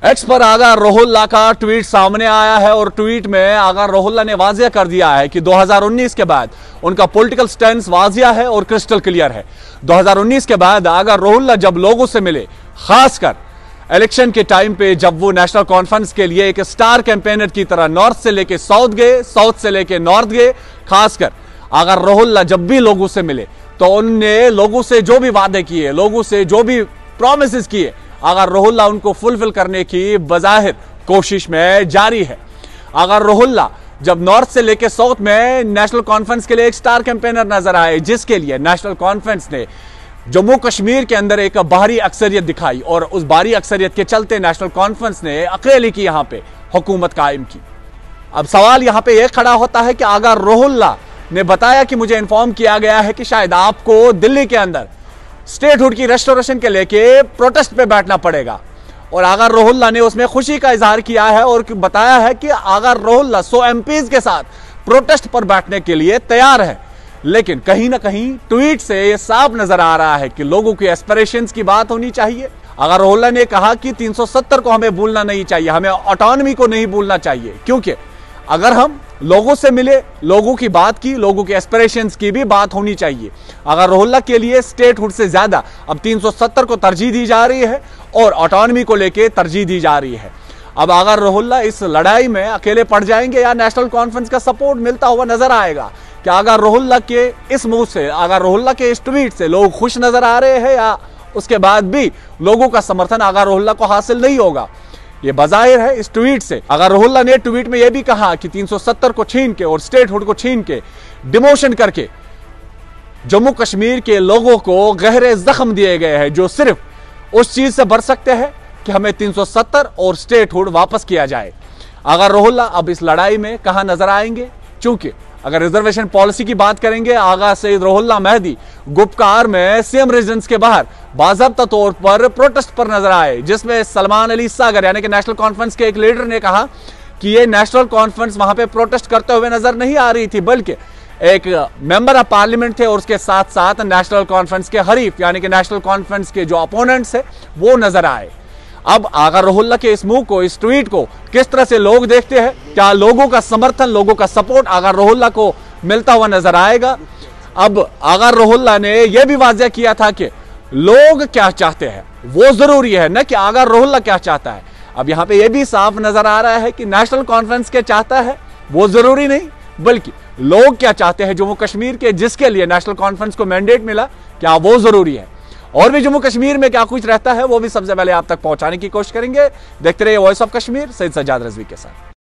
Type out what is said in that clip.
X पर आगा रोहुल्ला का tweet सामने आया है और ट्वीट में आगा रोहुल्ला ने वाजिया कर दिया है कि 2019 के बाद उनका पॉलिटिकल स्टैंड वाजिया है और क्रिस्टल क्लियर है। 2019 के बाद आगा रोहुल्ला जब लोगों से मिले, खासकर इलेक्शन के टाइम पे जब वो नेशनल कॉन्फ्रेंस के लिए एक स्टार कैंपेनर की तरह नॉर्थ से लेके साउथ गए, साउथ से लेके नॉर्थ गए, खासकर आगा रोहुल्ला जब भी लोगों से मिले तो उनने लोगों से जो भी वादे किए, लोगों से जो भी प्रोमिस किए, आगा रोहुल्ला उनको फुलफिल करने की बजाहिर कोशिश में जारी है। आगा रोहुल्ला जब नॉर्थ से लेकर साउथ में नेशनल कॉन्फ्रेंस के लिए एक स्टार कैंपेनर नजर आए, जिसके लिए नेशनल कॉन्फ्रेंस ने जम्मू कश्मीर के अंदर एक भारी अक्सरियत दिखाई और उस भारी अक्सरियत के चलते नेशनल कॉन्फ्रेंस ने अकेले की यहां पे हुकूमत कायम की। अब सवाल यहां पे यह खड़ा होता है कि आगा रोहुल्ला ने बताया कि मुझे इन्फॉर्म किया गया है कि शायद आपको दिल्ली के अंदर स्टेटहुड की रेस्टोरेशन के लेके प्रोटेस्ट पे बैठना पड़ेगा और आगा रोहुल्ला ने उसमें खुशी का इजहार किया है और बताया है कि आगा रोहुल्ला 100 एमपीज के साथ प्रोटेस्ट पर बैठने के लिए तैयार है। लेकिन कहीं ना कहीं ट्वीट से यह साफ नजर आ रहा है कि लोगों की एस्पिरेशंस की बात होनी चाहिए। आगा रोहुल्ला ने कहा कि 370 को हमें भूलना नहीं चाहिए, हमें ऑटोनॉमी को नहीं भूलना चाहिए, क्योंकि अगर हम लोगों से मिले, लोगों की बात की, लोगों के एस्पिरेशंस की भी बात होनी चाहिए। आगा रोहुल्ला के लिए स्टेटहुड से ज्यादा अब 370 को तरजीह दी जा रही है और ऑटोनॉमी को लेके तरजीह दी जा रही है। अब आगा रोहुल्ला इस लड़ाई में अकेले पड़ जाएंगे या नेशनल कॉन्फ्रेंस का सपोर्ट मिलता हुआ नजर आएगा? क्या आगा रोहुल्ला के इस मूव से, आगा रोहुल्ला के इस ट्वीट से लोग खुश नजर आ रहे हैं या उसके बाद भी लोगों का समर्थन आगा रोहुल्ला को हासिल नहीं होगा? ये बजाहिर है इस ट्वीट से। आगा रोहुल्ला ने ट्वीट में यह भी कहा कि 370 को छीन के और स्टेटहुड को छीन के डिमोशन करके जम्मू कश्मीर के लोगों को गहरे जख्म दिए गए हैं, जो सिर्फ उस चीज से बच सकते हैं कि हमें 370 और स्टेटहुड वापस किया जाए। आगा रोहुल्ला अब इस लड़ाई में कहां नजर आएंगे? चूंकि अगर रिजर्वेशन पॉलिसी की बात करेंगे, आगा सईद रोहुल्ला महदी गुपकार में सीएम रेजिडेंस के बाहर बाज़ाब्ता तौर पर प्रोटेस्ट पर नजर आए, जिसमें सलमान अली सागर यानी कि नेशनल कॉन्फ्रेंस के एक लीडर ने कहा कि ये नेशनल कॉन्फ्रेंस वहां पे प्रोटेस्ट करते हुए नजर नहीं आ रही थी, बल्कि एक मेंबर ऑफ पार्लियामेंट थे और उसके साथ साथ नेशनल कॉन्फ्रेंस के हरीफ यानी कि नेशनल कॉन्फ्रेंस के जो अपोनेंट्स है वो नजर आए। अब आगा रोहुल्ला के इस मूव को, इस ट्वीट को किस तरह से लोग देखते हैं? क्या लोगों का समर्थन, लोगों का सपोर्ट आगा रोहुल्ला को मिलता हुआ नजर आएगा? अब आगा रोहुल्ला ने यह भी वाज़ेह किया था कि लोग क्या चाहते हैं वो जरूरी है, न कि आगा रोहुल्ला क्या चाहता है। अब यहां पे यह भी साफ नजर आ रहा है कि नेशनल कॉन्फ्रेंस क्या चाहता है वो जरूरी नहीं, बल्कि लोग क्या चाहते हैं जम्मू कश्मीर के, जिसके लिए नेशनल कॉन्फ्रेंस को मैंडेट मिला, क्या वो जरूरी है। और भी जम्मू कश्मीर में क्या कुछ रहता है वो भी सबसे पहले आप तक पहुंचाने की कोशिश करेंगे। देखते रहिए वॉइस ऑफ कश्मीर, सईद सज्जाद रजवी के साथ।